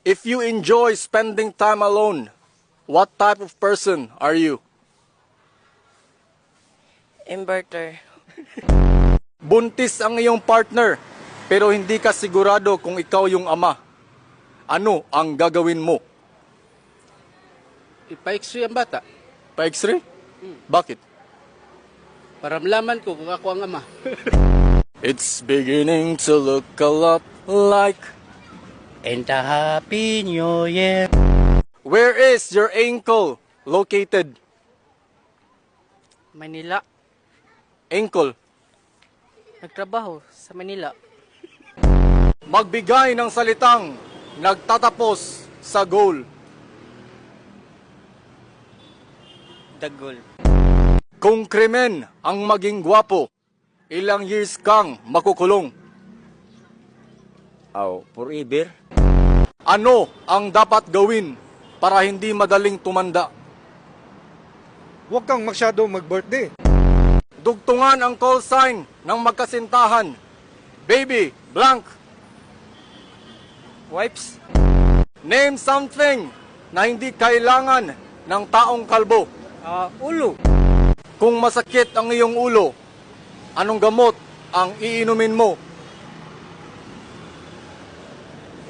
If you enjoy spending time alone, what type of person are you? Inverter. Buntis ang iyong partner, pero hindi ka sigurado kung ikaw yung ama. Ano ang gagawin mo? Ipa-x-ray ang bata Pa-x-ray? Bakit? para malaman ko kung ako ang ama. It's beginning to look a lot like... And a happy new year. Where is your ankle located? Manila. Ankle. Nagtrabaho sa Manila. Magbigay ng salitang nagtatapos sa goal. Dagol. Kung krimen ang maging gwapo, ilang years kang makukulong? Forever. Ano ang dapat gawin para hindi madaling tumanda? Huwag kang masyado mag-birthday. Dugtungan ang call sign ng magkasintahan. Baby, blank. Wipes. Name something na hindi kailangan ng taong kalbo. Ulo. Kung masakit ang iyong ulo, anong gamot ang iinumin mo?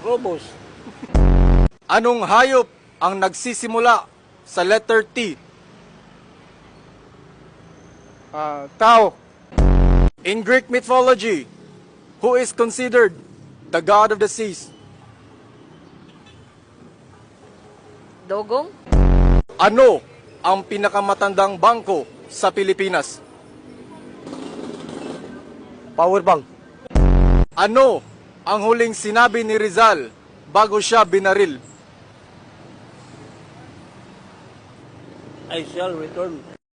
Robos. Anong hayop ang nagsisimula sa letter T? Tao. In Greek mythology, who is considered the god of the seas? Dogong. Ano ang pinakamatandang bangko sa Pilipinas? Power bank. Ano ang huling sinabi ni Rizal bago siya binaril? I shall return.